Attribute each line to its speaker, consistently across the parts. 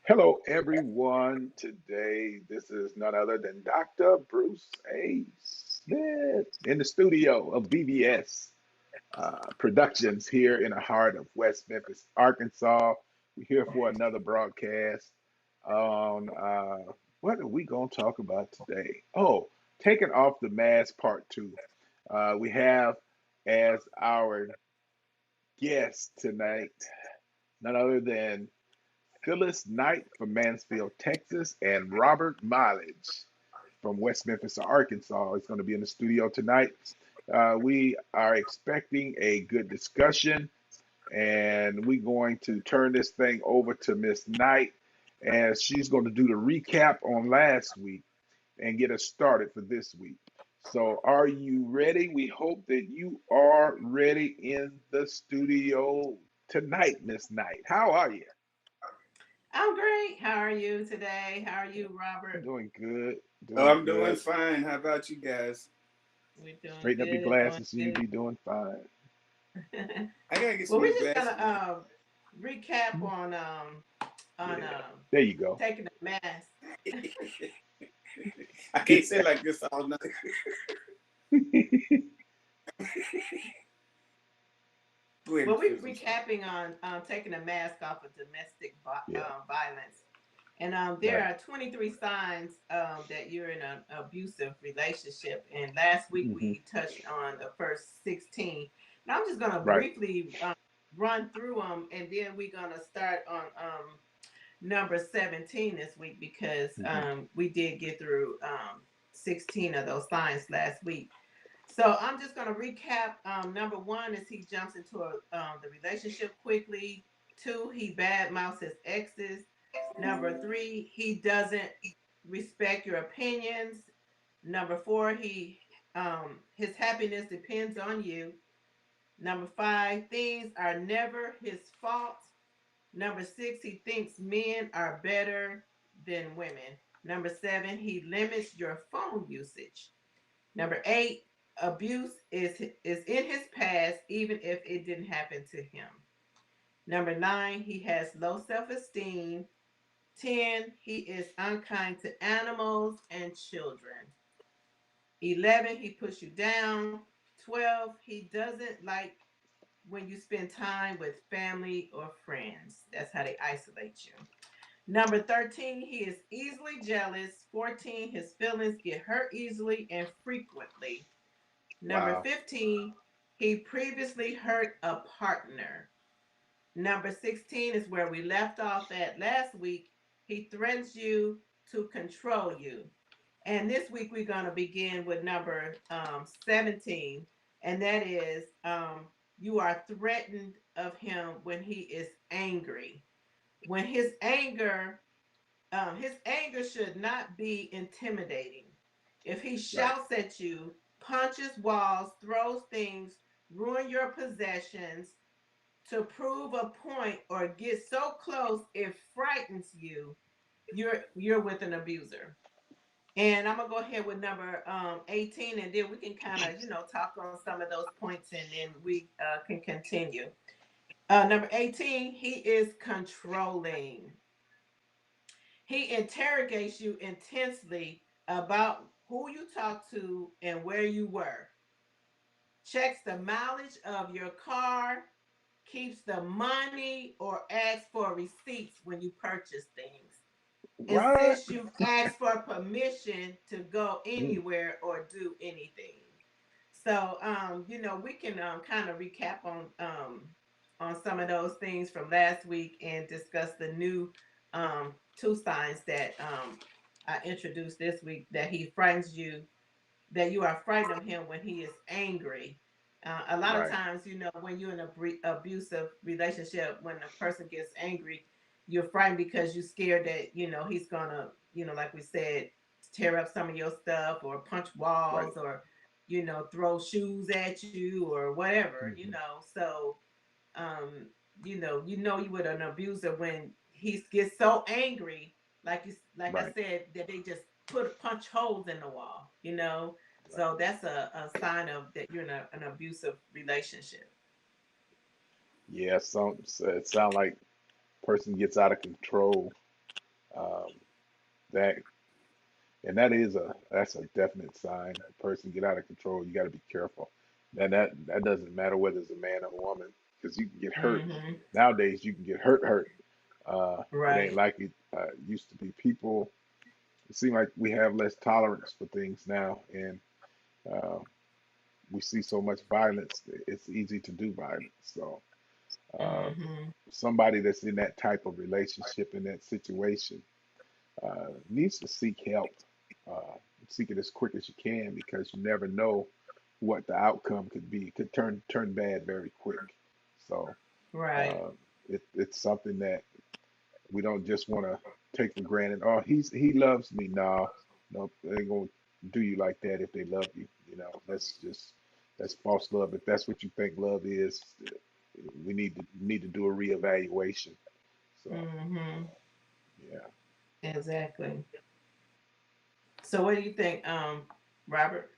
Speaker 1: Hello, everyone. Today, this is none other than Dr. Bruce A. Smith in the studio of BBS Productions here in the heart of West Memphis, Arkansas. We're here for another broadcast on what are we going to talk about today? Oh, taking off the mask part two. We have as our guest tonight none other than Phyllis Knight from Mansfield, Texas, and Robert Mileage from West Memphis, Arkansas is going to be in the studio tonight. We are expecting a good discussion, and we're going to turn this thing over to Miss Knight, as she's going to do the recap on last week and get us started for this week. So, are you ready? We hope that you are ready in the studio tonight, Miss Knight. How are you?
Speaker 2: I'm great. How are you today? How are you, Robert?
Speaker 1: Doing good,
Speaker 3: Oh,
Speaker 1: doing
Speaker 3: I'm doing
Speaker 1: good.
Speaker 3: fine. How about you guys?
Speaker 2: We're doing
Speaker 1: Straighten up your
Speaker 2: good, doing
Speaker 1: glasses and you'll
Speaker 2: good.
Speaker 1: be doing fine.
Speaker 3: I gotta get
Speaker 2: Well,
Speaker 3: some
Speaker 2: we're
Speaker 3: new
Speaker 2: just gonna
Speaker 3: glasses.
Speaker 2: recap on
Speaker 1: Yeah, there you go.
Speaker 2: taking a mask.
Speaker 3: I can't say like this all night. Go ahead,
Speaker 2: Well, we're
Speaker 3: Chris. I'm sorry.
Speaker 2: recapping on taking a mask off of domestic
Speaker 1: Yeah,
Speaker 2: violence. And there
Speaker 1: right.
Speaker 2: are 23 signs that you're in an abusive relationship. And last week
Speaker 1: Hmm.
Speaker 2: we touched on the first 16. Now I'm just going to
Speaker 1: Right.
Speaker 2: briefly run through them, and then we're going to start on number 17 this week because
Speaker 1: Hmm.
Speaker 2: we did get through 16 of those signs last week. So I'm just going to recap. Number one is he jumps into the relationship quickly. Two, he badmouths his exes. Number three, he doesn't respect your opinions. Number four, he his happiness depends on you. Number five, things are never his fault. Number six, he thinks men are better than women. Number seven, he limits your phone usage. Number eight, abuse is in his past, even if it didn't happen to him. Number nine, he has low self esteem. 10, he is unkind to animals and children. 11, he puts you down. 12, he doesn't like when you spend time with family or friends. That's how they isolate you. Number 13, he is easily jealous. 14, his feelings get hurt easily and frequently. Number
Speaker 1: Wow.
Speaker 2: 15, he previously hurt a partner. Number 16 is where we left off at last week. He threatens you to control you. And this week we're going to begin with number 17, and that is you are threatened of him when he is angry. When his anger should not be intimidating. If he
Speaker 1: Right.
Speaker 2: shouts at you, punches walls, throws things, ruin your possessions to prove a point, or get so close it frightens you, you're with an abuser. And I'm gonna go ahead with number 18, and then we can kind of, talk on some of those points, and then we can continue. Number 18, he is controlling. He interrogates you intensely about who you talked to and where you were, checks the mileage of your car, keeps the money, or asks for receipts when you purchase things,
Speaker 1: What?
Speaker 2: insists you ask for permission to go
Speaker 1: Mm,
Speaker 2: anywhere or do anything. So, we can kind of recap on some of those things from last week and discuss the new two signs that I introduced this week, that he frightens you, that you are frightened of him when he is angry. A lot of
Speaker 1: right.
Speaker 2: times, when you're in an abusive relationship, when a person gets angry, you're frightened because you're scared that, he's gonna, like we said, tear up some of your stuff or punch
Speaker 1: Right.
Speaker 2: walls or, throw shoes at you or whatever,
Speaker 1: Hmm.
Speaker 2: So, um, you with an abuser when he gets so angry, like I
Speaker 1: Right.
Speaker 2: said, that they just put punch holes in the wall,
Speaker 1: Right.
Speaker 2: So that's a sign of that you're in an abusive relationship.
Speaker 1: Yeah. So it sounds like person gets out of control. Um, that and that's a definite sign. A person get out of control. You got to be careful. And that doesn't matter whether it's a man or a woman, because you can get hurt.
Speaker 2: Mm-hmm.
Speaker 1: Nowadays, you can get hurt. It ain't
Speaker 2: Right.
Speaker 1: like it used to be. People, it seems like we have less tolerance for things now, and uh, we see so much violence. It's easy to do violence. So uh,
Speaker 2: Mm-hmm.
Speaker 1: somebody that's in that type of relationship, in that situation, needs to seek help. Uh, Seek it as quick as you can, because you never know what the outcome could be. It could turn bad very quick. So
Speaker 2: Right.
Speaker 1: uh, it's something that we don't just want to take for granted. Oh, he loves me. No, no, they ain't gonna do you like that if they love you. That's false love. If that's what you think love is, we need to do a reevaluation. So
Speaker 2: Mm-hmm.
Speaker 1: yeah.
Speaker 2: Exactly. So what do you think, Robert?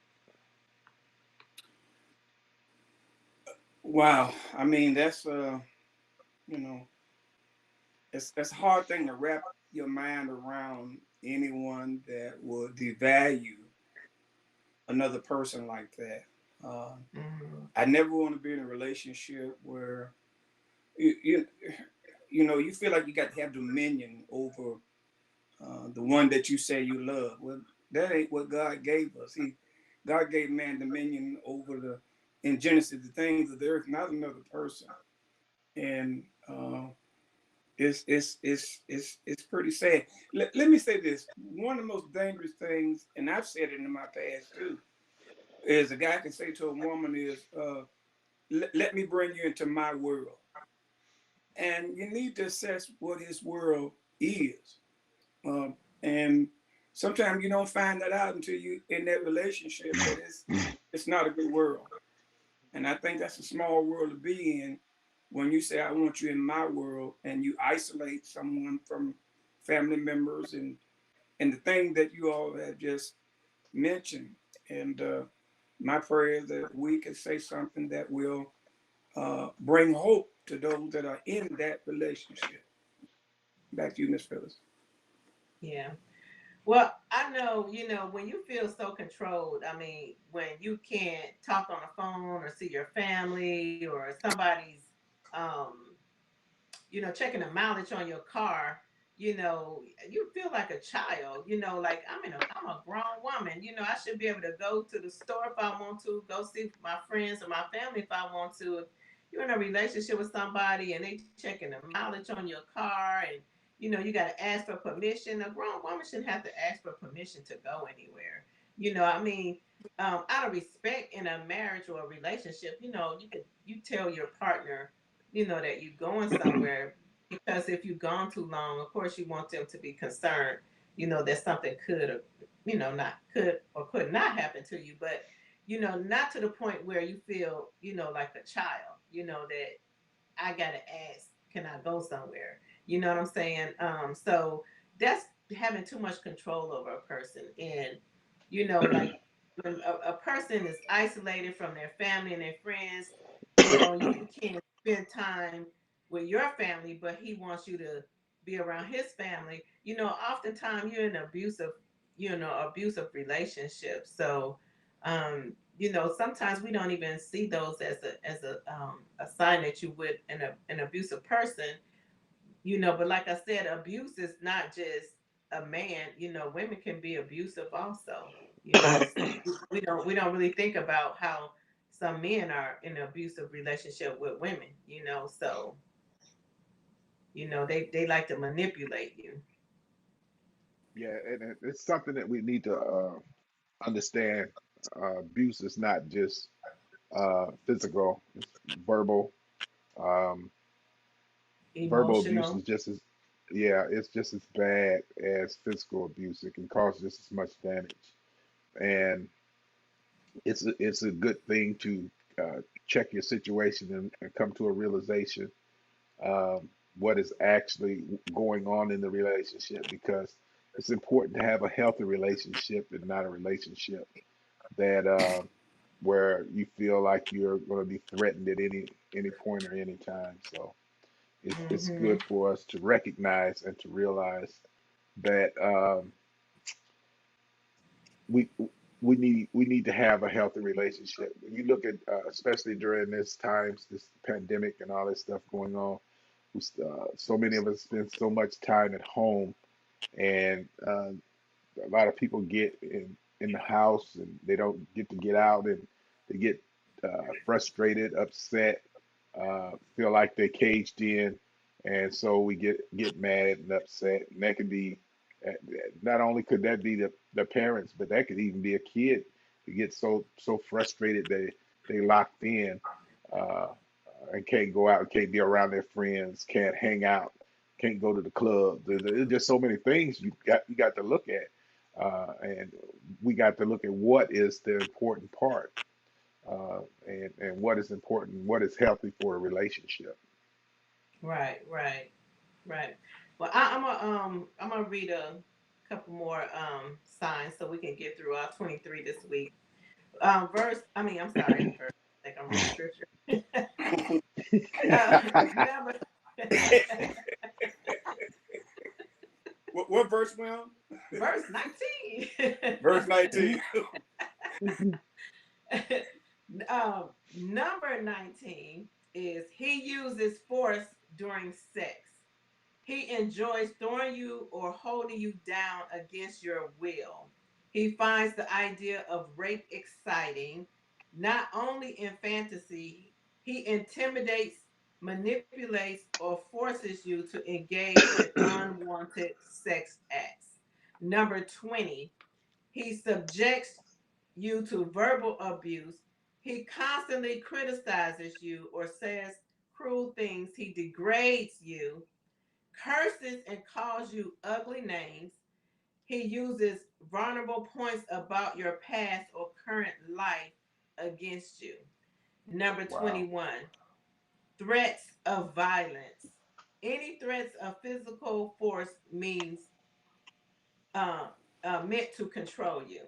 Speaker 3: Wow. I mean, that's you know, it's a hard thing to wrap your mind around, anyone that would devalue another person like that. Uh,
Speaker 2: Mm-hmm.
Speaker 3: I never want to be in a relationship where you, you you feel like you got to have dominion over the one that you say you love. Well, that ain't what God gave us. God gave man dominion over the in Genesis the things of the earth, not another person. And it's pretty sad. Let me say this: one of the most dangerous things, and I've said it in my past too, is a guy can say to a woman is, let me bring you into my world. And you need to assess what his world is. And sometimes you don't find that out until you in that relationship that it's not a good world. And I think that's a small world to be in when you say I want you in my world and you isolate someone from family members and the thing that you all have just mentioned. And my prayer is that we can say something that will bring hope to those that are in that relationship. Back to you, Miss Phyllis.
Speaker 2: Yeah. Well, I know, when you feel so controlled, I mean, when you can't talk on the phone or see your family or somebody's, um, checking the mileage on your car, you feel like a child, like I'm a grown woman, I should be able to go to the store if I want to, go see my friends or my family if I want to. If you're in a relationship with somebody and they checking the mileage on your car and you got to ask for permission. A grown woman shouldn't have to ask for permission to go anywhere. I mean, out of respect in a marriage or a relationship, you tell your partner, that you're going somewhere, because if you've gone too long, of course you want them to be concerned, that something could or not could or could not happen to you, but not to the point where you feel, like a child, that I gotta ask, can I go somewhere? You know what I'm saying? So that's having too much control over a person. And, you know, like when a person is isolated from their family and their friends, you know, you can't spend time with your family, but he wants you to be around his family. You know, oftentimes you're in abusive, abusive relationships. So, you know, sometimes we don't even see those as a sign that you would an abusive person, you know. But like I said, abuse is not just a man. You know, women can be abusive also. You know, we don't really think about how some men are in an abusive relationship with women. You know, so you know they like to manipulate you.
Speaker 1: Yeah, and it's something that we need to understand. Abuse is not just physical; it's verbal. Um, Verbal abuse
Speaker 2: Emotional.
Speaker 1: is just as, yeah, it's just as bad as physical abuse. It can cause just as much damage, and it's a good thing to check your situation and come to a realization what is actually going on in the relationship, because it's important to have a healthy relationship and not a relationship that where you feel like you're going to be threatened at any point or any time. So it's
Speaker 2: Mm-hmm.
Speaker 1: good for us to recognize and to realize that we we need to have a healthy relationship. When you look at especially during this times, this pandemic and all this stuff going on, so many of us spend so much time at home, and a lot of people get in the house and they don't get to get out, and they get frustrated, upset, feel like they're caged in, and so we get mad and upset, and that could be uh, not only could that be the parents, but that could even be a kid who gets so frustrated they locked in, uh, and can't go out, can't be around their friends, can't hang out, can't go to the club. There's just so many things you got to look at, and we got to look at what is the important part, and what is important, what is healthy for a relationship.
Speaker 2: Right, right, right. Well, I'm gonna read a couple more signs so we can get through our 23 this week. I'm sorry, verse. I think I'm reading scripture. Number
Speaker 3: What verse, Will?
Speaker 2: verse 19.
Speaker 3: Verse 19.
Speaker 2: Number 19 is he uses force during sex. He enjoys throwing you or holding you down against your will. He finds the idea of rape exciting, not only in fantasy, he intimidates, manipulates, or forces you to engage in unwanted sex acts. Number 20, he subjects you to verbal abuse. He constantly criticizes you or says cruel things. He degrades you, curses and calls you ugly names. He uses vulnerable points about your past or current life against you. Number
Speaker 1: Wow.
Speaker 2: 21, threats of violence. Any threats of physical force means uh, meant to control you.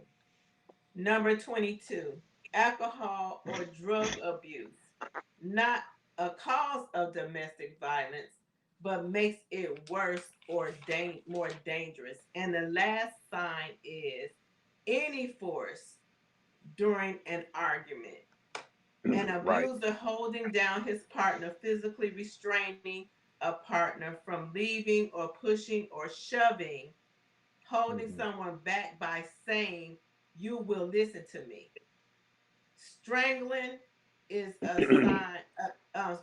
Speaker 2: Number 22, alcohol or drug abuse, not a cause of domestic violence, but makes it worse or more dangerous. And the last sign is any force during an argument. An
Speaker 1: Right.
Speaker 2: abuser holding down his partner, physically restraining a partner from leaving or pushing or shoving, holding
Speaker 1: Hmm.
Speaker 2: someone back by saying, "You will listen to me." Strangling is a sign.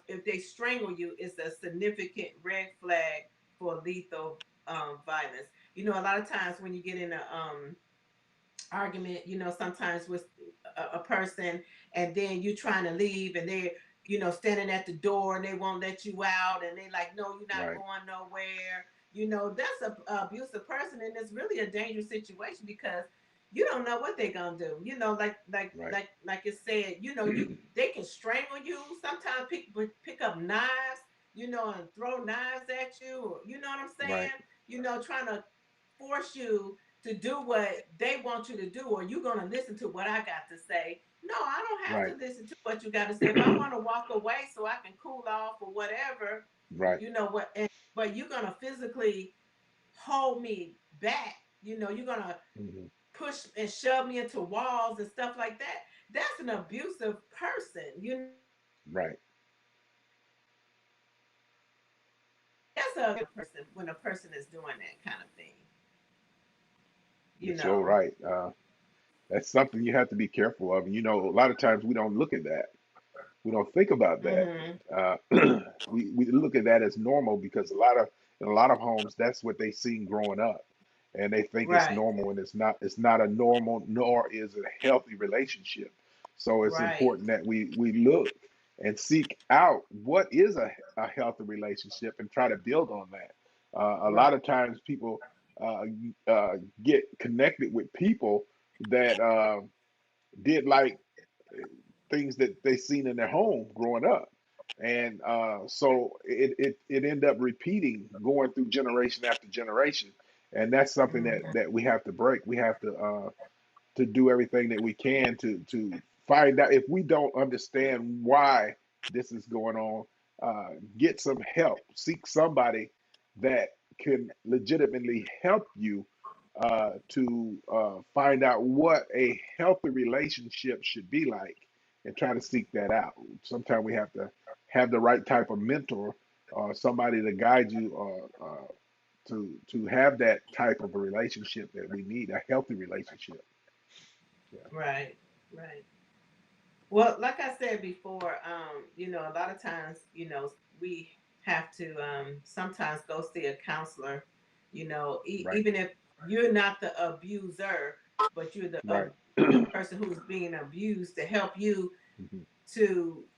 Speaker 2: If they strangle you, is a significant red flag for lethal violence. You know, a lot of times when you get in a argument, you know, sometimes with a person, and then you trying to leave, and they're, you know, standing at the door, and they won't let you out, and they like, no, you're not
Speaker 1: Right.
Speaker 2: going nowhere. You know, that's a abusive person, and it's really a dangerous situation because you don't know what they're gonna do. You know,
Speaker 1: Right.
Speaker 2: like it said, you know, you they can strangle you. Sometimes pick up knives, you know, and throw knives at you. Or, you know what I'm saying?
Speaker 1: Right.
Speaker 2: You know, trying to force you to do what they want you to do, or you're going to listen to what I got to say. No, I don't have
Speaker 1: Right.
Speaker 2: to listen to what you got to say. If I want to walk away so I can cool off or whatever,
Speaker 1: Right.
Speaker 2: you know what, but you're going to physically hold me back. You're going to
Speaker 1: Hmm.
Speaker 2: push and shove me into walls and stuff like that. That's an abusive person.
Speaker 1: Right.
Speaker 2: That's a person when a person is doing that kind of thing. You
Speaker 1: You're so
Speaker 2: know.
Speaker 1: right. That's something you have to be careful of. And a lot of times we don't look at that. We don't think about that.
Speaker 2: Hmm.
Speaker 1: Uh, we look at that as normal because in a lot of homes that's what they seen growing up, and they think it's
Speaker 2: Right.
Speaker 1: normal, and it's not. It's not a normal, nor is it a healthy relationship. So it's
Speaker 2: Right.
Speaker 1: important that we look and seek out what is a healthy relationship and try to build on that. A
Speaker 2: Right.
Speaker 1: lot of times people uh, get connected with people that did like things that they seen in their home growing up. And so it ended up repeating, going through generation after generation. And that's something
Speaker 2: Hmm.
Speaker 1: that we have to break. We have to do everything that we can to find out if we don't understand why this is going on. Get some help. Seek somebody that can legitimately help you to find out what a healthy relationship should be like, and try to seek that out. Sometimes we have to have the right type of mentor or somebody to guide you, to have that type of a relationship that we need, a healthy relationship. Yeah.
Speaker 2: Right. Right. Well, like I said before, a lot of times, we have to sometimes go see a counselor,
Speaker 1: Right.
Speaker 2: even if you're not the abuser, but you're
Speaker 1: Right.
Speaker 2: the person who's being abused, to help you
Speaker 1: Mhm.
Speaker 2: to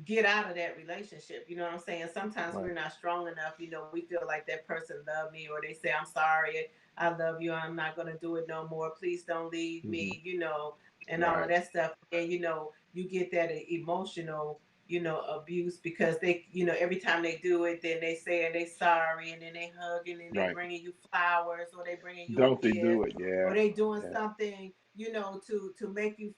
Speaker 2: get out of that relationship. You know what I'm saying? Sometimes
Speaker 1: Right.
Speaker 2: we're not strong enough. We feel like that person loved me, or they say, I'm sorry, I love you, I'm not going to do it no more. Please don't leave
Speaker 1: Hmm.
Speaker 2: me, and all of
Speaker 1: Right.
Speaker 2: that stuff. And, you get that emotional, abuse because they, every time they do it, then they say, and they sorry, and then they hug, and then they
Speaker 1: Right.
Speaker 2: bringing you flowers, or they bringing you a
Speaker 1: Don't they do
Speaker 2: gift,
Speaker 1: it?
Speaker 2: or
Speaker 1: Yeah.
Speaker 2: they doing
Speaker 1: Yeah.
Speaker 2: something, to make you,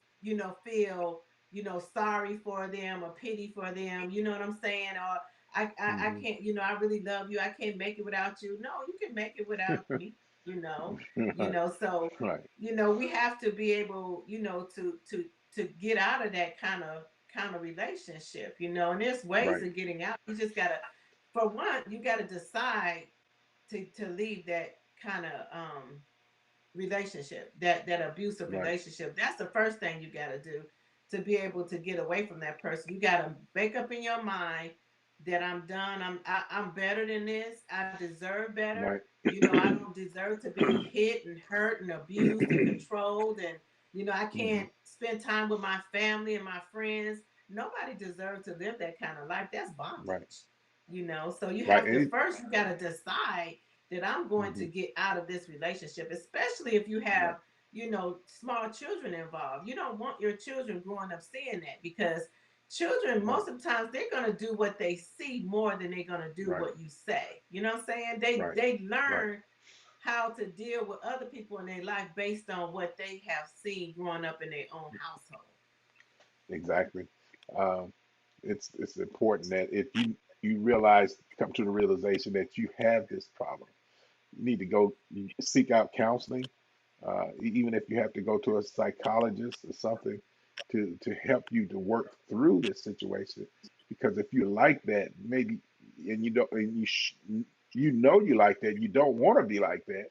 Speaker 2: feel sorry for them or pity for them. You know what I'm saying? Or I
Speaker 1: Hmm.
Speaker 2: can't, I really love you. I can't make it without you. No, you can make it without me. You know,
Speaker 1: Right.
Speaker 2: so
Speaker 1: Right.
Speaker 2: we have to be able, to get out of that kind of relationship. And there's ways
Speaker 1: Right.
Speaker 2: of getting out. You just gotta, for one, you gotta decide to leave that kind of relationship, that abusive
Speaker 1: Right.
Speaker 2: relationship. That's the first thing you got to do to be able to get away from that person. You got to make up in your mind that I'm done. I'm better than this. I deserve better.
Speaker 1: Right.
Speaker 2: I don't deserve to be hit and hurt and abused and controlled, and I
Speaker 1: Hmm.
Speaker 2: can't spend time with my family and my friends. Nobody deserves to live that kind of life. That's
Speaker 1: Right.
Speaker 2: bondage. So you
Speaker 1: Right.
Speaker 2: have to first, you got to decide that I'm going to
Speaker 1: Hmm.
Speaker 2: get out of this relationship, especially if you have,
Speaker 1: Right.
Speaker 2: small children involved. You don't want your children growing up seeing that, because children,
Speaker 1: Right.
Speaker 2: most of the times, they're going to do what they see more than they're going to do
Speaker 1: Right.
Speaker 2: what you say. You know what I'm saying? They,
Speaker 1: Right.
Speaker 2: they
Speaker 1: Right.
Speaker 2: learn how to deal with other people in their life based on what they have seen growing up in their own household.
Speaker 1: Exactly. Um, it's important that if you realize, come to the realization that you have this problem, you need to go seek out counseling, even if you have to go to a psychologist or something to help you to work through this situation. Because if you're like that, maybe, and you don't, and you like that, you don't want to be like that,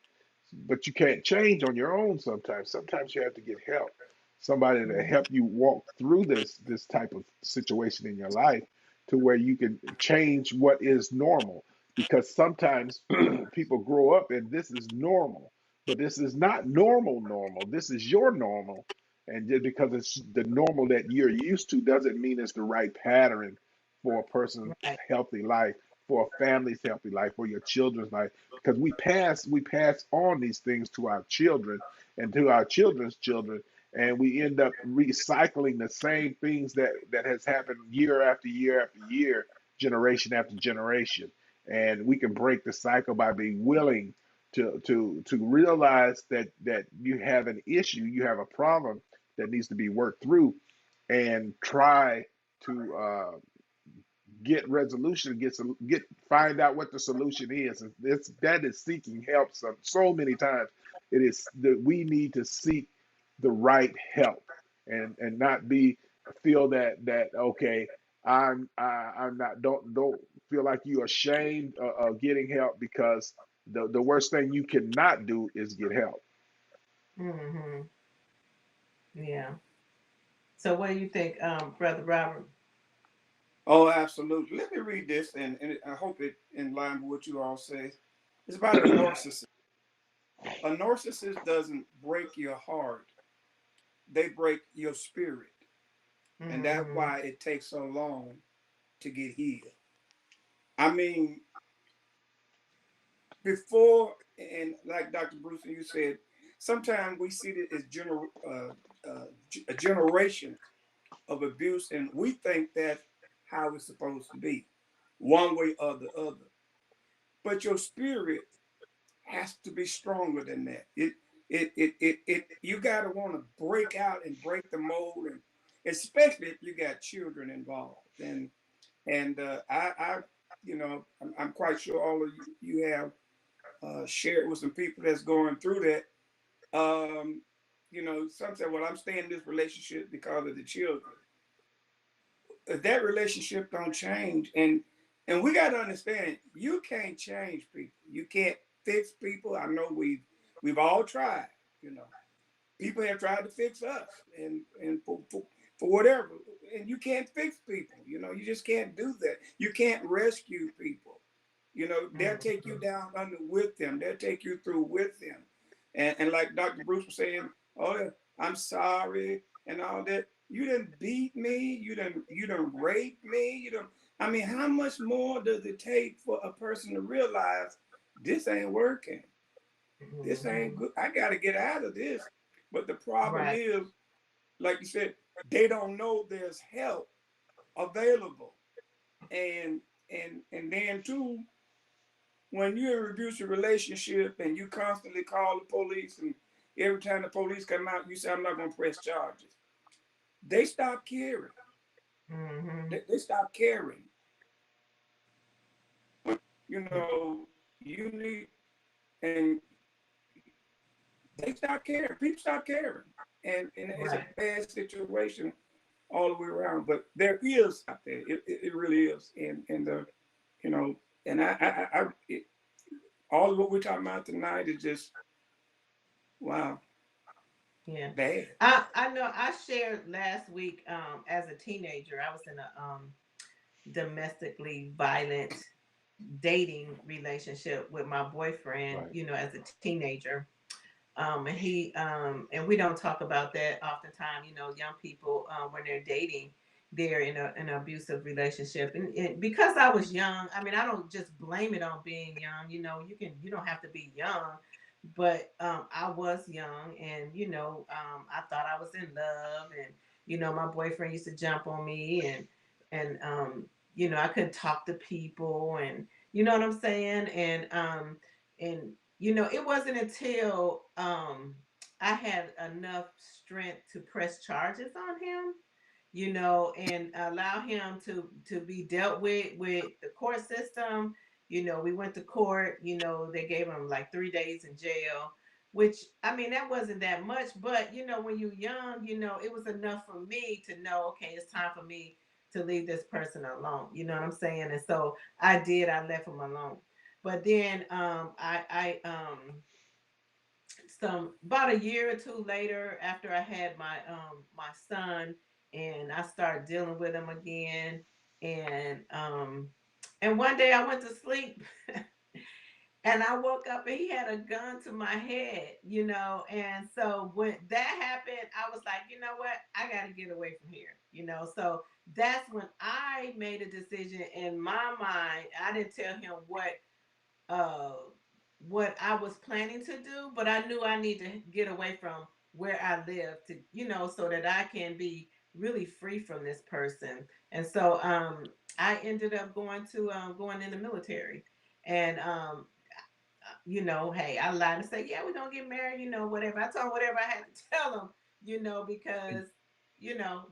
Speaker 1: but you can't change on your own. Sometimes you have to get help, somebody to
Speaker 2: Mm-hmm.
Speaker 1: help you walk through this type of situation in your life, to where you can change what is normal. Because sometimes people grow up and this is normal, but this is not normal. This is your normal. And just because it's the normal that you're used to doesn't mean it's the right pattern for a person's
Speaker 2: Right.
Speaker 1: healthy life, for a family's healthy life, for your children's life. Because we pass on these things to our children and to our children's children, and we end up recycling the same things that has happened year after year after year, generation after generation. And we can break the cycle by being willing to realize that you have an issue, you have a problem that needs to be worked through, and try to get resolution, get find out what the solution is. And that is seeking help. So many times it is that we need to seek the right help, and not be feel that okay, I'm not, don't feel like you're ashamed of getting help, because the worst thing you cannot do is get help.
Speaker 2: Mm-hmm. Yeah. So what do you think, Brother Robert?
Speaker 3: Oh, absolutely. Let me read this, and I hope it in line with what you all say. It's about a narcissist. A narcissist doesn't break your heart; they break your spirit, and that's
Speaker 2: Mm-hmm.
Speaker 3: why it takes so long to get healed. I mean, before, and like Dr. Bruce and you said, sometimes we see it as a generation of abuse, and we think that's how it's supposed to be, one way or the other. But your spirit has to be stronger than that. You gotta want to break out and break the mold, and especially if you got children involved. And I'm quite sure all of you have shared with some people that's going through that. Um, some say, "Well, I'm staying in this relationship because of the children." If that relationship don't change, and we got to understand, you can't change people. You can't fix people. I know we've all tried. You know, people have tried to fix us, and for whatever, and you can't fix people. You just can't do that. You can't rescue people. They'll take you
Speaker 2: Mm-hmm.
Speaker 3: down under with them. They'll take you through with them. And like Dr. Bruce was saying, oh, yeah, I'm sorry and all that. You didn't beat me. You didn't rape me. You don't. I mean, how much more does it take for a person to realize this ain't working? This ain't
Speaker 2: Mm-hmm.
Speaker 3: good. I got to get out of this. But the problem
Speaker 2: Right.
Speaker 3: is, like you said, they don't know there's help available. And and then too, when you're in an abusive relationship and you constantly call the police, and every time the police come out, you say, I'm not going to press charges. They stop caring.
Speaker 2: Mm-hmm.
Speaker 3: They stop caring. You need, and they stop caring. People stop caring. And it's a
Speaker 2: Right.
Speaker 3: bad situation all the way around. But there is out there. It really is. You know, and all of what we're talking about tonight is just, wow,
Speaker 2: Yeah.
Speaker 3: bad.
Speaker 2: I know I shared last week, as a teenager, I was in a domestically violent dating relationship with my boyfriend,
Speaker 1: Right.
Speaker 2: as a teenager. And we don't talk about that oftentimes, young people, when they're dating, they're in an abusive relationship. And because I was young, I mean, I don't just blame it on being young. You don't have to be young, but I was young, and I thought I was in love, and my boyfriend used to jump on me, and I couldn't talk to people, and you know what I'm saying, and it wasn't until I had enough strength to press charges on him, and allow him to be dealt with the court system. We went to court. They gave him like 3 days in jail, which, I mean, that wasn't that much, but when you're young, it was enough for me to know, okay, it's time for me to leave this person alone. You know what I'm saying? And so I did. I left him alone. But then some about a year or two later, after I had my son, and I started dealing with him again, and one day I went to sleep, and I woke up and he had a gun to my head, and so when that happened, I was like, you know what, I got to get away from here, so that's when I made a decision in my mind. I didn't tell him uh what I was planning to do, but I knew I need to get away from where I live to, so that I can be really free from this person. And so I ended up going in the military. And hey, I lied and say, yeah, we're gonna get married, whatever. I told him whatever I had to tell him, because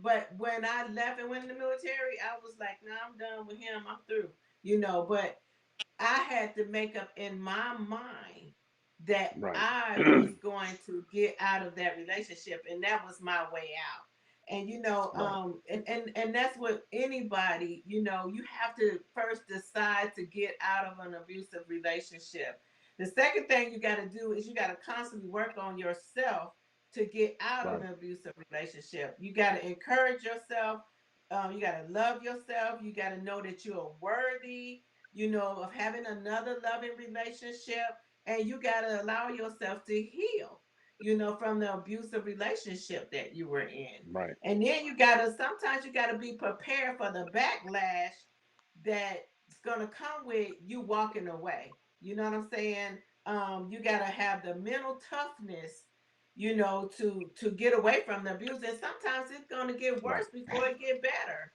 Speaker 2: but when I left and went in the military, I was like, nah, I'm done with him. I'm through. But I had to make up in my mind that
Speaker 1: Right.
Speaker 2: I was going to get out of that relationship, and that was my way out. And
Speaker 1: Right.
Speaker 2: and that's what anybody, you have to first decide to get out of an abusive relationship. The second thing you got to do is you got to constantly work on yourself to get out of
Speaker 1: Right.
Speaker 2: an abusive relationship. You got to encourage yourself. You got to love yourself. You got to know that you're worthy, of having another loving relationship. And you got to allow yourself to heal, from the abusive relationship that you were in.
Speaker 1: Right.
Speaker 2: And then sometimes you got to be prepared for the backlash that's going to come with you walking away. You know what I'm saying? You got to have the mental toughness, to get away from the abuse. And sometimes it's going to get
Speaker 1: Right.
Speaker 2: worse before it get better,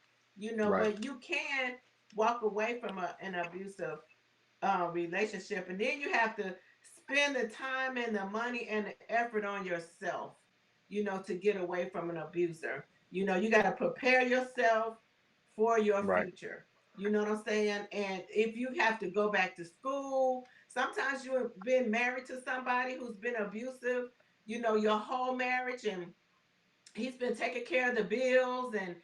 Speaker 1: Right.
Speaker 2: but you can walk away from an abusive relationship. And then you have to spend the time and the money and the effort on yourself, to get away from an abuser. You got to prepare yourself for your
Speaker 1: Right.
Speaker 2: future. You know what I'm saying? And if you have to go back to school, sometimes you've been married to somebody who's been abusive, your whole marriage, and he's been taking care of the bills and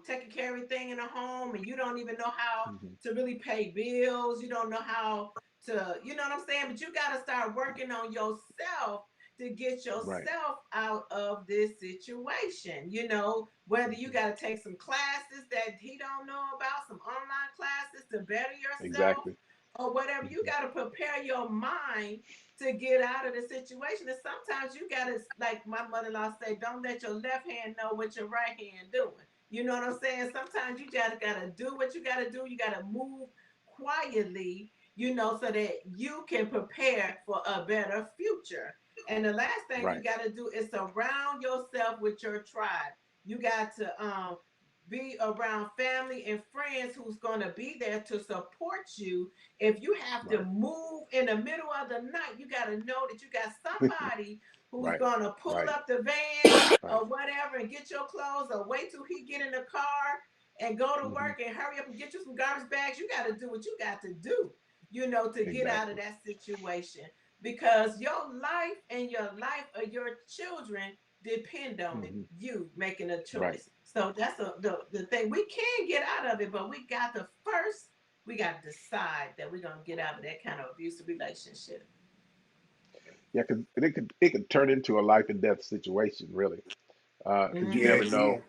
Speaker 2: taking care of everything in the home, and you don't even know how
Speaker 1: Hmm.
Speaker 2: to really pay bills. You don't know how to, you know what I'm saying? But you got to start working on yourself to get
Speaker 1: Right.
Speaker 2: yourself out of this situation. Whether you
Speaker 1: Hmm.
Speaker 2: got to take some classes that he don't know about, some online classes to better yourself,
Speaker 1: Exactly.
Speaker 2: or whatever. You
Speaker 1: Hmm.
Speaker 2: got to prepare your mind to get out of the situation. And sometimes you gotta, like my mother-in-law say, don't let your left hand know what your right hand doing. You know what I'm saying? Sometimes you gotta do what you gotta do. You gotta move quietly, so that you can prepare for a better future. And the last thing you
Speaker 1: Right.
Speaker 2: gotta do is surround yourself with your tribe. You got to be around family and friends who's gonna be there to support you. If you have to
Speaker 1: Right.
Speaker 2: move in the middle of the night, you got to know that you got somebody who's
Speaker 1: Right.
Speaker 2: going to pull
Speaker 1: Right.
Speaker 2: up the van
Speaker 1: Right.
Speaker 2: or whatever and get your clothes, or wait till he get in the car and go to
Speaker 1: Hmm.
Speaker 2: work and hurry up and get you some garbage bags. You got to do what you got to do, to get out of
Speaker 1: Exactly.
Speaker 2: that situation, because your life and your life of your children depend on it,
Speaker 1: Hmm.
Speaker 2: you making a
Speaker 1: Right.
Speaker 2: choice. So that's the thing. We can get out of it, but we got to decide that we're going to get out of that kind of abusive relationship.
Speaker 1: Yeah, because it could turn into a life and death situation, really. Because you
Speaker 3: Yeah,
Speaker 2: Mm-hmm.
Speaker 1: never
Speaker 3: it can.
Speaker 1: know.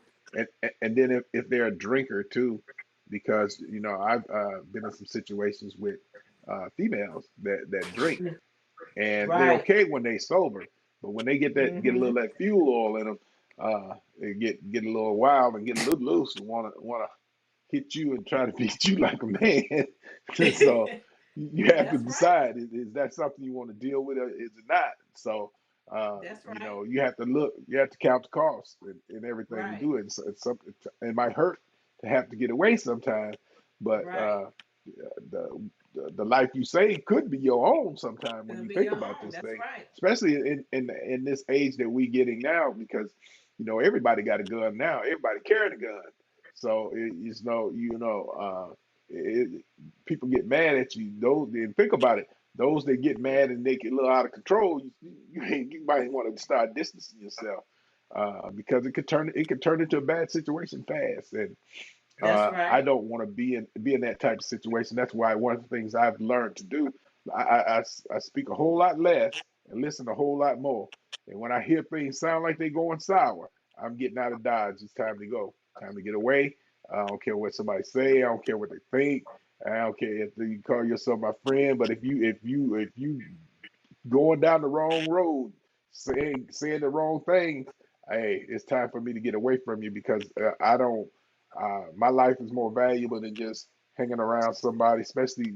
Speaker 1: And then if they're a drinker too, because I've been in some situations with females that drink, and they're
Speaker 2: Right.
Speaker 1: okay when they sober, but when they get a little
Speaker 2: Mm-hmm.
Speaker 1: of that fuel oil in them, they get a little wild and get a little loose and wanna hit you and try to beat you like a man. So you have to
Speaker 2: That's right.
Speaker 1: decide, is that something you want to deal with, or is it not? So
Speaker 2: That's right.
Speaker 1: you have to you have to count the costs and everything to
Speaker 2: Right.
Speaker 1: do it. So it's something, it might hurt to have to get away sometimes, but
Speaker 2: Right.
Speaker 1: the life you save could be your own sometime when
Speaker 2: It'll
Speaker 1: you
Speaker 2: be
Speaker 1: think
Speaker 2: your
Speaker 1: about
Speaker 2: own.
Speaker 1: this
Speaker 2: That's
Speaker 1: thing,
Speaker 2: right.
Speaker 1: especially in this age that we getting now, because everybody got a gun now, everybody carrying a gun. So it's no, it, people get mad at you. Those, and think about it. Those that get mad and they get a little out of control, you might want to start distancing yourself, because it could turn into a bad situation fast. And
Speaker 2: That's
Speaker 1: I
Speaker 2: right.
Speaker 1: don't want to be in that type of situation. That's why one of the things I've learned to do, I speak a whole lot less and listen a whole lot more. And when I hear things sound like they're going sour, I'm getting out of Dodge. It's time to go. Time to get away. I don't care what somebody say. I don't care what they think. I don't care if you call yourself my friend. But if you going down the wrong road, saying the wrong things, hey, it's time for me to get away from you, because I don't. My life is more valuable than just hanging around somebody. Especially,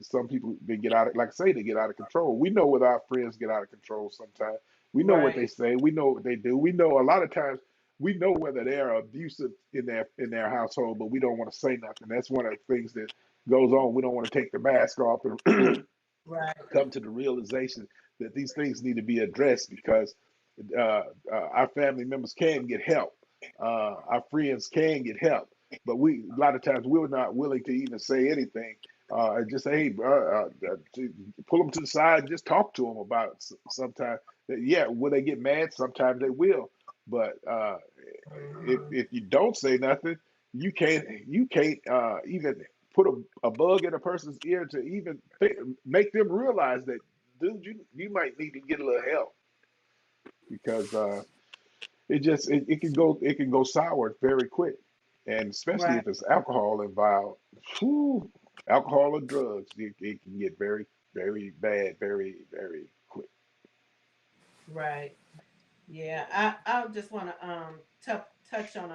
Speaker 1: some people, they get out of, like I say, they get out of control. We know when our friends get out of control sometimes. We know what they
Speaker 2: Right.
Speaker 1: say. We know what they do. We know a lot of times. We know whether they're abusive in their household, but we don't want to say nothing. That's one of the things that goes on. We don't want to take the mask off and
Speaker 2: Right.
Speaker 1: come to the realization that these things need to be addressed because our family members can get help, our friends can get help, but we a lot of times we're not willing to even say anything. And just say, hey, bro, pull them to the side, and just talk to them about it. Sometimes, yeah, will they get mad? Sometimes they will, but
Speaker 2: Mhm.
Speaker 1: if you don't say nothing, you can't even put a bug in a person's ear to even make them realize that, dude, you might need to get a little help because it can go sour very quick, and especially
Speaker 2: Right.
Speaker 1: if it's alcohol involved. Whew, alcohol or drugs, it can get very very bad very quick.
Speaker 2: Right. Yeah. I just want to touch on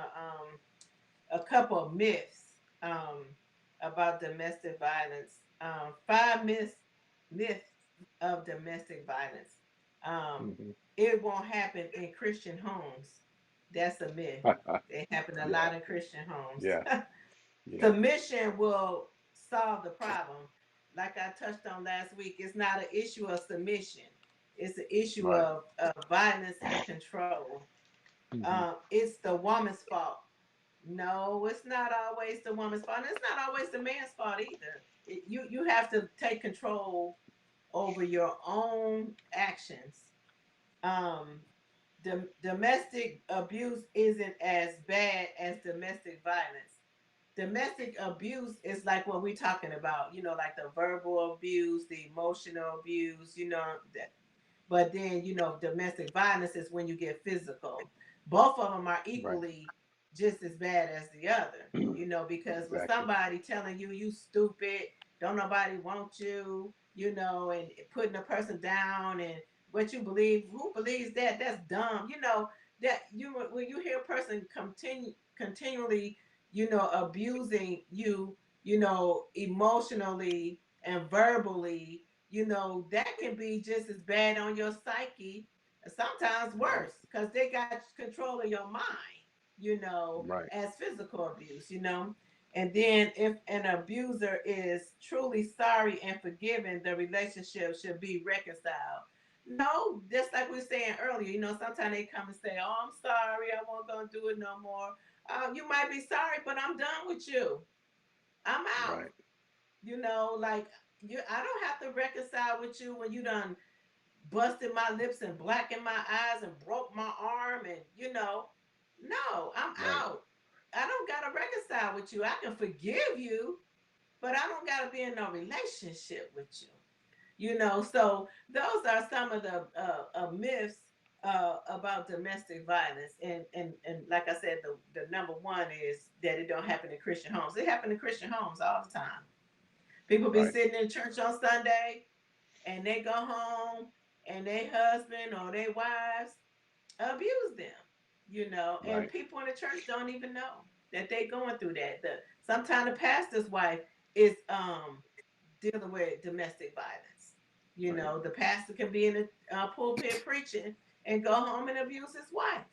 Speaker 2: a couple of myths about domestic violence. Five myths of domestic violence. Um,
Speaker 1: Hmm.
Speaker 2: it won't happen in Christian homes. That's a myth. They happen a
Speaker 1: Yeah,
Speaker 2: lot in Christian homes.
Speaker 1: yeah, yeah.
Speaker 2: Submission will solve the problem. Like I touched on last week, it's not an issue of submission. It's an issue
Speaker 1: Right.
Speaker 2: of violence and control.
Speaker 1: Hmm.
Speaker 2: It's the woman's fault. No, it's not always the woman's fault. And it's not always the man's fault either. You have to take control over your own actions. Um, domestic abuse isn't as bad as domestic violence. Domestic abuse is like what we're talking about, like the verbal abuse, the emotional abuse, that. But then, domestic violence is when you get physical. Both of them are
Speaker 1: Right.
Speaker 2: equally just as bad as the other, because with
Speaker 1: Exactly.
Speaker 2: somebody telling you, you stupid, don't nobody want you, and putting a person down and what you believe, who believes that? That's dumb. That when you hear a person continually, abusing you, emotionally and verbally, that can be just as bad on your psyche, sometimes
Speaker 1: Right.
Speaker 2: worse, because they got control of your mind,
Speaker 1: Right.
Speaker 2: as physical abuse. And then if an abuser is truly sorry and forgiven, the relationship should be reconciled. No, just like we were saying earlier, sometimes they come and say, "Oh, I'm sorry, I won't gonna do it no more." You might be sorry, but I'm done with you. I'm out.
Speaker 1: Right.
Speaker 2: Like I don't have to reconcile with you when you done busted my lips and blackened my eyes and broke my arm and no, I'm
Speaker 1: Right.
Speaker 2: out. I don't gotta reconcile with you. I can forgive you, but I don't gotta be in no relationship with you. So those are some of the myths about domestic violence, and like I said, the number one is that it don't happen in Christian homes. It happen in Christian homes all the time. People be
Speaker 1: Right.
Speaker 2: sitting in church on Sunday and they go home and their husband or their wives abuse them, and
Speaker 1: Right.
Speaker 2: people in the church don't even know that they going through that. Sometimes the pastor's wife is dealing with domestic violence.
Speaker 1: Right.
Speaker 2: The pastor can be in the pulpit preaching and go home and abuse his wife.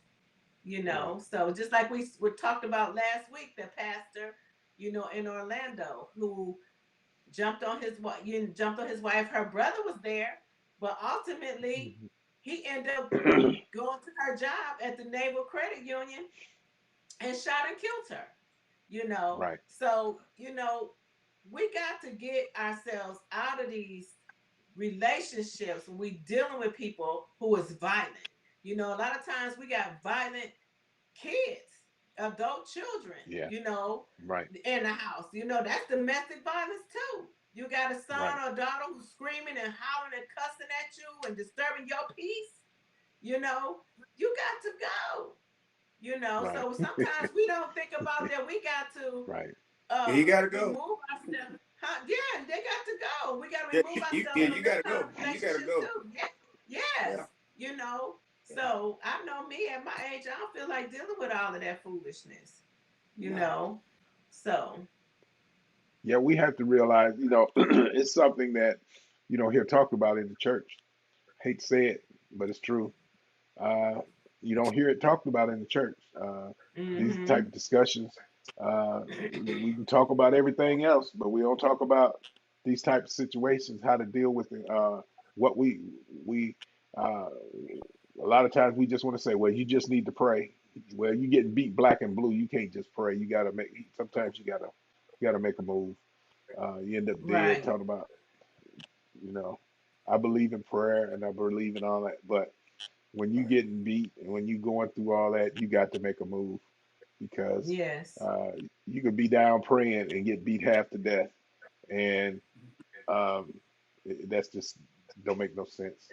Speaker 1: Right.
Speaker 2: So just like we talked about last week, the pastor, in Orlando who jumped on his wife. Her brother was there, but ultimately
Speaker 1: Mhm.
Speaker 2: he ended up going to her job at the Naval Credit Union and shot and killed her.
Speaker 1: Right.
Speaker 2: So we got to get ourselves out of these relationships when we dealing with people who is violent. A lot of times we got violent kids, adult children,
Speaker 1: Yeah. Right.
Speaker 2: in the house. That's domestic violence too. You got a son
Speaker 1: Right.
Speaker 2: or a daughter who's screaming and hollering and cussing at you and disturbing your peace. You got to go.
Speaker 1: Right.
Speaker 2: So sometimes we don't think about that. We got to
Speaker 1: Right.
Speaker 3: Yeah, you gotta go.
Speaker 2: remove ourselves. Huh? Yeah, they got to go. We got to
Speaker 3: Yeah,
Speaker 2: remove ourselves
Speaker 3: yeah,
Speaker 2: from
Speaker 3: you
Speaker 2: them
Speaker 3: gotta
Speaker 2: kind
Speaker 3: go.
Speaker 2: of
Speaker 3: You gotta
Speaker 2: relationships
Speaker 3: go.
Speaker 2: too. Yeah. Yes.
Speaker 3: Yeah, yeah.
Speaker 2: So I know me at my age, I don't feel like dealing with all of that foolishness. You
Speaker 3: No.
Speaker 2: know. So
Speaker 1: Yeah, we have to realize, it's something that you don't hear talked about in the church. Hate to say it, but it's true. Uh, you don't hear it talked about in the church. These type
Speaker 2: mm-hmm.
Speaker 1: of discussions, we can talk about everything else, but we don't talk about these type of situations, how to deal with what we a lot of times we just want to say, well, you just need to pray. Well, you getting beat black and blue, you can't just pray. You got to make. Sometimes you got to make a move. You end up dead
Speaker 2: Right.
Speaker 1: talking about, you know, I believe in prayer and I believe in all that, but when you getting beat and when you going through all that, you got to make a move because
Speaker 2: Yes.
Speaker 1: uh, you could be down praying and get beat half to death, and um, that's just don't make no sense.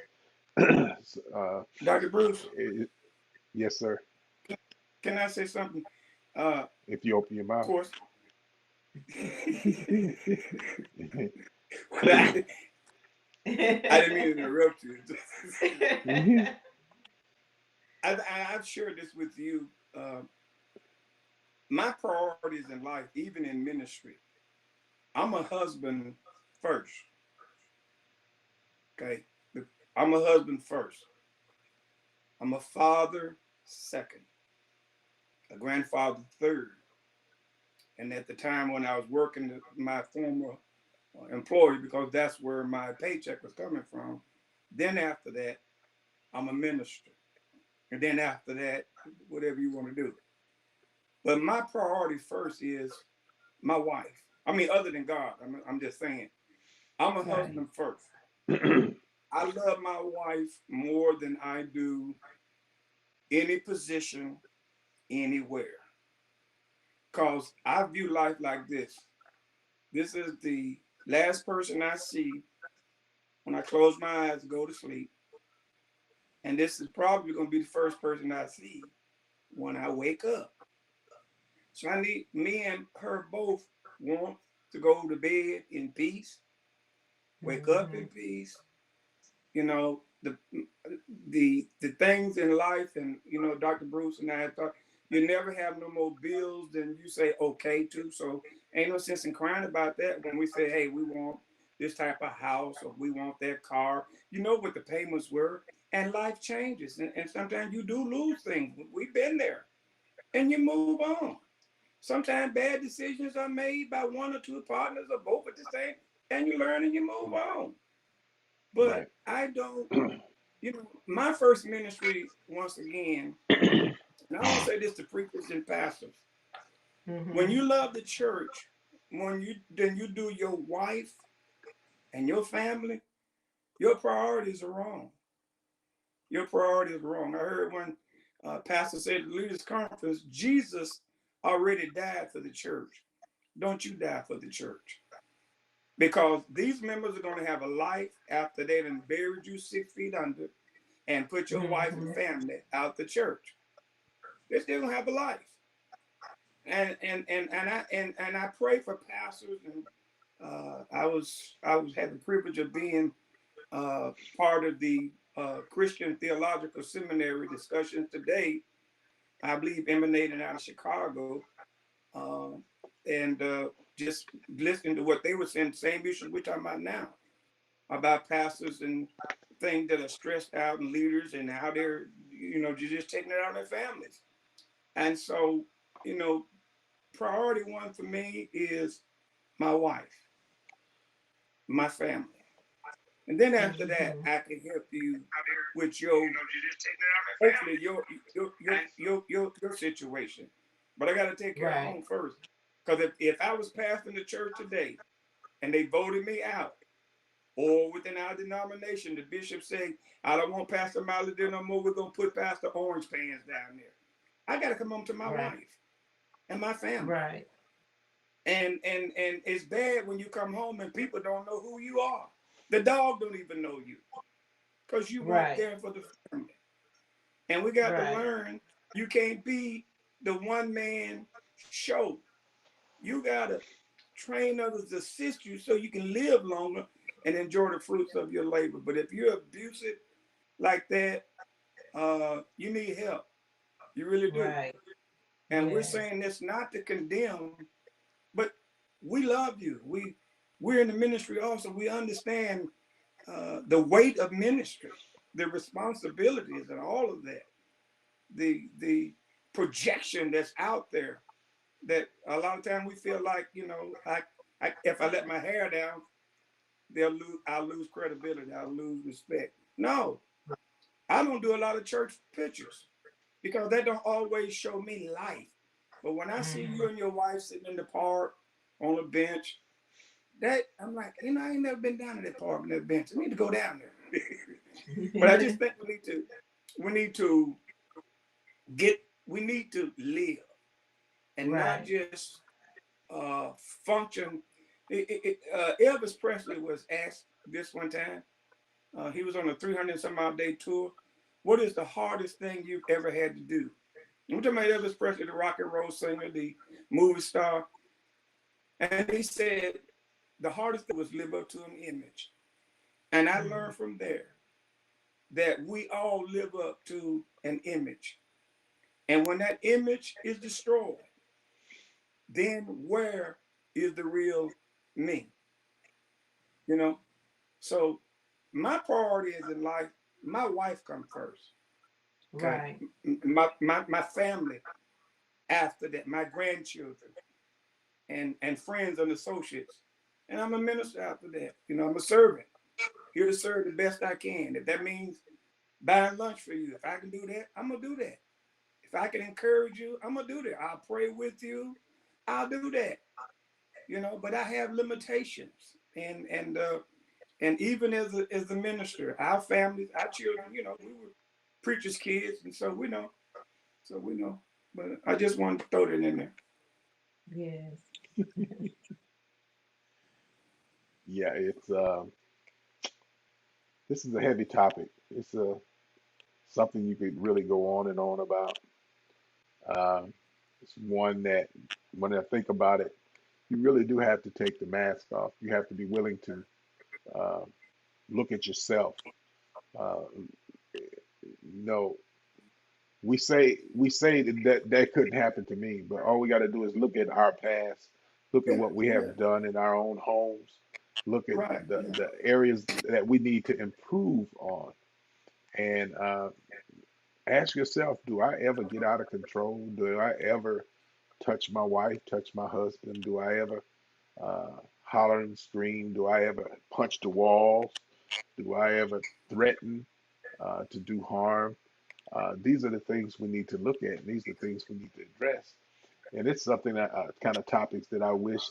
Speaker 3: Dr. Bruce,
Speaker 1: It, yes, sir.
Speaker 3: can I say something? Of
Speaker 1: If you open your mouth.
Speaker 3: course, but I didn't mean to interrupt you. I've shared this with you. My priorities in life, even in ministry, I'm a husband first. Okay. I'm a husband first. I'm a father second, a grandfather third. And at the time when I was working at my former employer, because that's where my paycheck was coming from, then after that, I'm a minister. And then after that, whatever you want to do. But my priority first is my wife. I mean, other than God, I'm just saying, I'm a
Speaker 2: Right.
Speaker 3: husband first. I love my wife more than I do any position anywhere. Because I view life like this. This is the last person I see when I close my eyes and go to sleep. And this is probably going to be the first person I see when I wake up. So I need me and her both want to go to bed in peace, wake up
Speaker 2: Mm-hmm.
Speaker 3: in peace. You know, the things in life, and Dr. Bruce and I thought you never have no more bills than you say okay to. So ain't no sense in crying about that when we say, hey, we want this type of house or we want that car. You know what the payments were, and life changes, and sometimes you do lose things. We've been there, and you move on. Sometimes bad decisions are made by one or two partners or both at the same, and you learn and you move on.
Speaker 1: Right.
Speaker 3: But I don't, my first ministry, once again, and I want to say this to preachers and pastors, when
Speaker 2: Mm-hmm.
Speaker 3: you love the church, then you do your wife and your family, your priorities are wrong. Your priorities are wrong. I heard one pastor say at the leaders conference, Jesus already died for the church. Don't you die for the church. Because these members are going to have a life after they done buried you 6 feet under and put your wife and
Speaker 2: Mm-hmm.
Speaker 3: family out the church. They're still gonna have a life. And I pray for pastors, and I was had the privilege of being part of the Christian Theological Seminary discussions today. I believe emanating out of Chicago, um, and just listening to what they were saying, same issues we're talking about now, about pastors and things that are stressed out and leaders and how they're just taking it out on their families. And so, you know, priority one for me is my wife, my family. And then after that,
Speaker 2: Mm-hmm.
Speaker 3: I can help you with your hopefully your situation. But I gotta take care of
Speaker 2: Right.
Speaker 3: home first. Because if I was pastoring the church today and they voted me out, or within our denomination, the bishop said, I don't want Pastor Miley there no more, we're gonna put Pastor Orange Pants down there. I gotta come home to my
Speaker 2: Right.
Speaker 3: wife and my family.
Speaker 2: Right.
Speaker 3: And it's bad when you come home and people don't know who you are. The dog don't even know you because you weren't
Speaker 2: Right.
Speaker 3: there for the family. And we got to
Speaker 2: Right.
Speaker 3: learn you can't be the one man show. You gotta train others to assist you so you can live longer and enjoy the fruits of your labor. But if you're abusive like that, you need help. You really do.
Speaker 2: Right.
Speaker 3: And we're
Speaker 2: Yes.
Speaker 3: saying this not to condemn, but we love you. We're in the ministry also. We understand the weight of ministry, the responsibilities, and all of that. The projection that's out there. That a lot of time we feel like if I let my hair down, I'll lose credibility, I'll lose respect. No, I don't do a lot of church pictures because that don't always show me life. But when I see you and your wife sitting in the park on a bench, that I'm like, I ain't never been down to that park and that bench. I need to go down there. But I just think we need to we need to live and not
Speaker 2: Right.
Speaker 3: just function. Elvis Presley was asked this one time. He was on a 300 some odd day tour. What is the hardest thing you've ever had to do? I'm talking about Elvis Presley, the rock and roll singer, the movie star. And he said the hardest thing was live up to an image. And I learned from there that we all live up to an image. And when that image is destroyed, then where is the real me? You know? So my priority is in life, my wife comes first. Okay.
Speaker 2: Right.
Speaker 3: My family after that, my grandchildren and friends and associates. And I'm a minister after that. I'm a servant. Here to serve the best I can. If that means buying lunch for you, if I can do that, I'm gonna do that. If I can encourage you, I'm gonna do that. I'll pray with you. I'll do that. But I have limitations. And even as a minister, our families, our children, we were preachers' kids, and so we know. So we know. But I just wanted to throw that in there.
Speaker 2: Yes.
Speaker 1: Yeah, it's this is a heavy topic. It's something you could really go on and on about. Um, it's one that, when I think about it, you really do have to take the mask off. You have to be willing to uh, look at yourself. Uh, you know, we say that couldn't happen to me, but all we got to do is look at our past, look at
Speaker 3: Yeah,
Speaker 1: what we
Speaker 3: yeah.
Speaker 1: have done in our own homes, look at
Speaker 3: Right. Yeah.
Speaker 1: the areas that we need to improve on, and ask yourself, do I ever get out of control? Do I ever touch my wife, touch my husband? Do I ever holler and scream? Do I ever punch the walls? Do I ever threaten to do harm? These are the things we need to look at, and these are the things we need to address. And it's something that kind of topics that I wish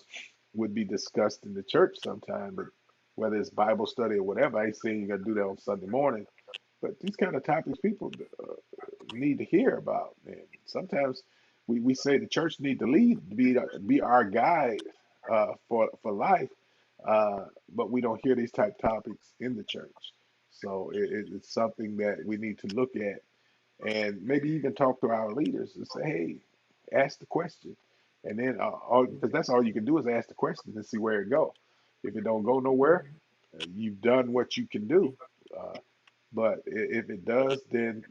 Speaker 1: would be discussed in the church sometime. But whether it's Bible study or whatever, I ain't saying you got to do that on Sunday morning. But these kind of topics people need to hear about. And sometimes we say the church need to lead, be our guide for life, but we don't hear these type topics in the church. So it's something that we need to look at, and maybe even talk to our leaders and say, hey, ask the question. And then, because that's all you can do is ask the question and see where it go. If it don't go nowhere, you've done what you can do. Uh, but if it does, then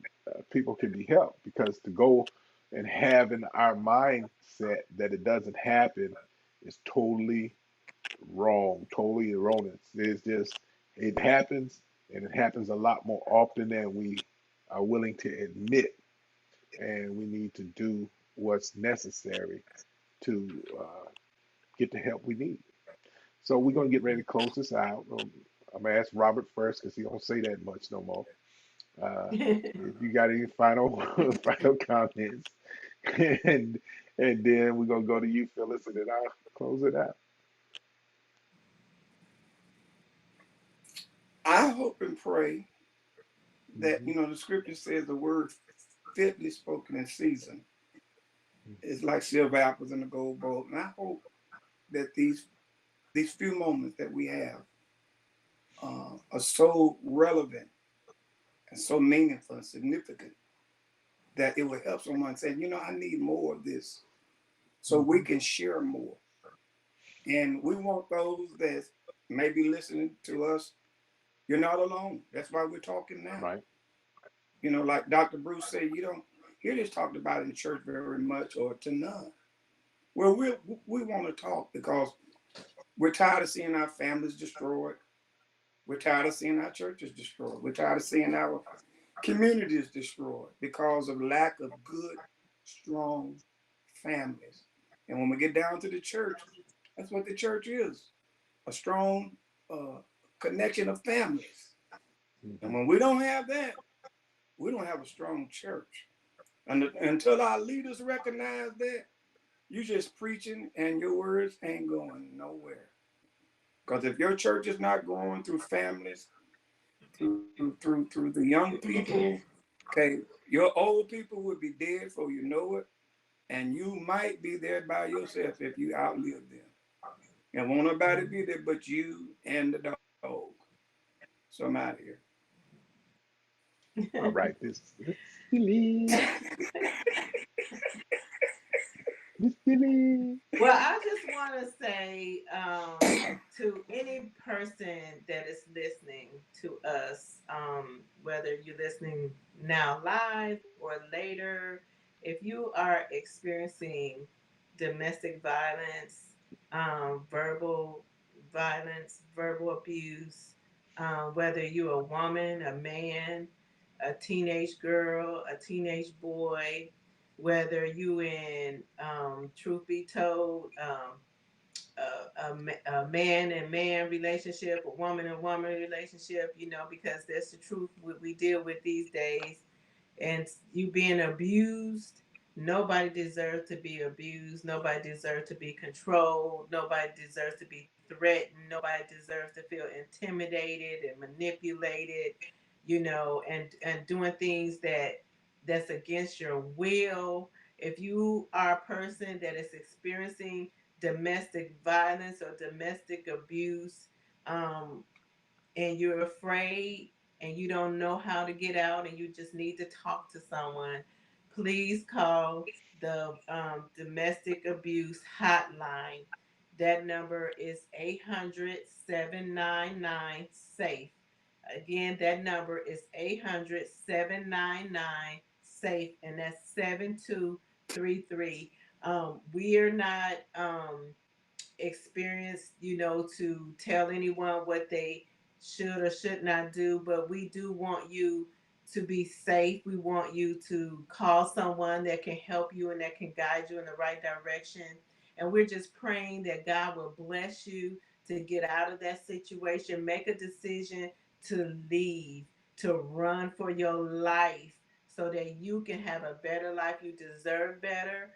Speaker 1: people can be helped, because to go and have in our mindset that it doesn't happen is totally wrong, totally erroneous. It's just, it happens, and it happens a lot more often than we are willing to admit. And we need to do what's necessary to get the help we need. So we're gonna get ready to close this out. I'm gonna ask Robert first because he don't say that much no more. Uh, if you got any final final comments, and then we're gonna go to you, Phyllis, and then I'll close it out.
Speaker 3: I hope and pray that
Speaker 1: Hmm.
Speaker 3: the scripture says the word fitly spoken in season is like silver apples in a gold bowl. And I hope that these few moments that we have are so relevant and so meaningful and significant that it will help someone say, I need more of this so we
Speaker 1: Hmm.
Speaker 3: can share more. And we want those that may be listening to us. You're not alone. That's why we're talking now.
Speaker 1: Right.
Speaker 3: Like Dr. Bruce said, you don't hear this talked about in church very much or to none. Well, we want to talk because we're tired of seeing our families destroyed. We're tired of seeing our churches destroyed. We're tired of seeing our communities destroyed because of lack of good, strong families. And when we get down to the church, that's what the church is, a strong connection of families. And
Speaker 1: Mhm.
Speaker 3: when we don't have that, we don't have a strong church. And until our leaders recognize that, you just preaching and your words ain't going nowhere. Because if your church is not going through families, through the young people, okay, your old people would be dead before you know it, and you might be there by yourself if you outlive them. And won't nobody be there but you and the dog. So I'm out of here.
Speaker 1: All right, this Billy, this Billy.
Speaker 2: Well, I just want to say to any person that is listening to us, whether you're listening now live or later, if you are experiencing domestic violence, verbal abuse, whether you're a woman, a man, a teenage girl, a teenage boy, whether you in truth be told a man and man relationship, a woman and woman relationship, because that's the truth we deal with these days. And you being abused, nobody deserves to be abused, nobody deserves to be controlled, nobody deserves to be threatened, nobody deserves to feel intimidated and manipulated, and doing things that's against your will. If you are a person that is experiencing domestic violence or domestic abuse, um, and you're afraid and you don't know how to get out and you just need to talk to someone, please call the domestic abuse hotline. That number is 800-799-SAFE. Again, that number is 800-799-SAFE, and that's 7233. We are not experienced, to tell anyone what they should or should not do, but we do want you to be safe. We want you to call someone that can help you and that can guide you in the right direction. And we're just praying that God will bless you to get out of that situation. Make a decision to leave, to run for your life so that you can have a better life. You deserve better.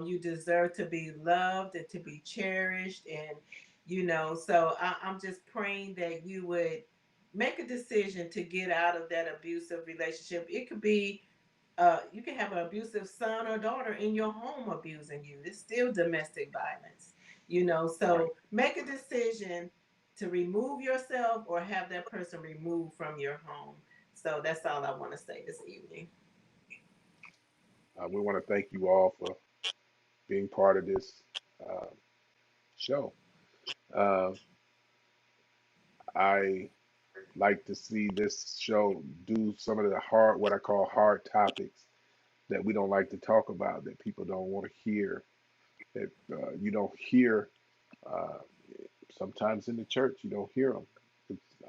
Speaker 2: You deserve to be loved and to be cherished. And, so I'm just praying that you would make a decision to get out of that abusive relationship. It could be, you can have an abusive son or daughter in your home abusing you. It's still domestic violence,
Speaker 1: Right.
Speaker 2: so make a decision to remove yourself or have that person removed from your home. So that's all I want to say this evening.
Speaker 1: We want to thank you all for being part of this uh, show. Uh, I like to see this show do some of the hard, what I call hard topics that we don't like to talk about, that people don't want to hear, that you don't hear. Uh, Sometimes in the church, you don't hear them.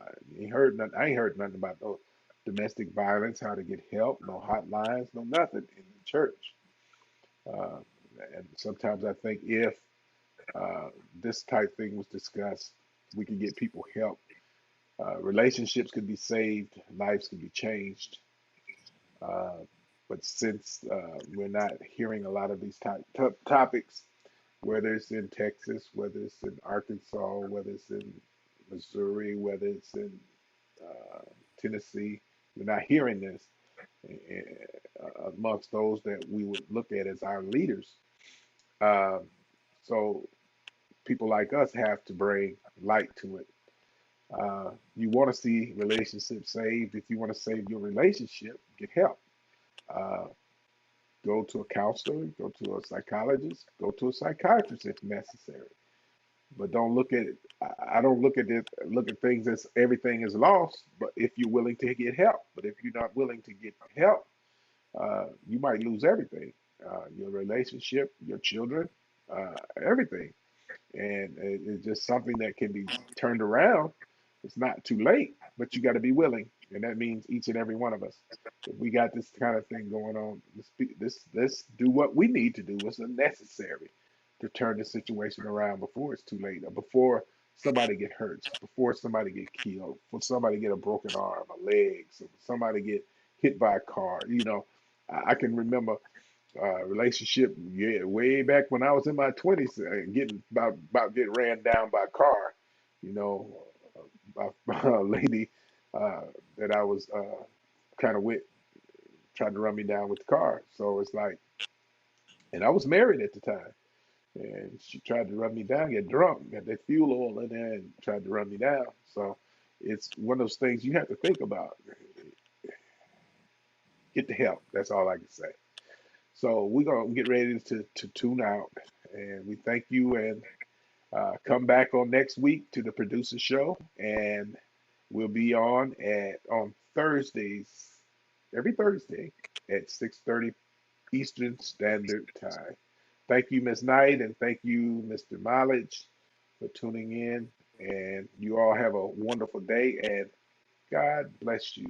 Speaker 1: I ain't heard nothing about no domestic violence, how to get help, no hotlines, no nothing in the church. Uh, and sometimes I think if uh, this type thing was discussed, we could get people help. Relationships could be saved, lives could be changed. Uh, but since we're not hearing a lot of these topics, whether it's in Texas, whether it's in Arkansas, whether it's in Missouri, whether it's in uh, Tennessee, we're not hearing this amongst those that we would look at as our leaders. Uh, so people like us have to bring light to it. You want to see relationships saved. If you want to save your relationship, get help. Uh, Go to a counselor, go to a psychologist, go to a psychiatrist if necessary. But don't look at it. I don't look at it. Look at things as everything is lost. But if you're willing to get help, but if you're not willing to get help, you might lose everything. Your relationship, your children, everything. And it's just something that can be turned around. It's not too late, but you got to be willing, and that means each and every one of us. If we got this kind of thing going on, let's do what we need to do. What's necessary to turn the situation around before it's too late, or before somebody get hurt, before somebody get killed, before somebody get a broken arm, a leg, so somebody get hit by a car. I can remember relationship, yeah, way back when I was in my 20s, getting about getting ran down by a car. You know, by a lady that I was kind of with tried to run me down with the car. So it's like, and I was married at the time, and she tried to run me down, get drunk, got that fuel oil in there, and tried to run me down. So it's one of those things you have to think about. Get the help. That's all I can say. So we're gonna get ready to tune out, and we thank you, and come back on next week to the producer show, and we'll be on Thursdays, every Thursday at 6:30 Eastern Standard Time. Thank you, Ms. Knight, and thank you, Mr. Mileage, for tuning in. And you all have a wonderful day, and God bless you.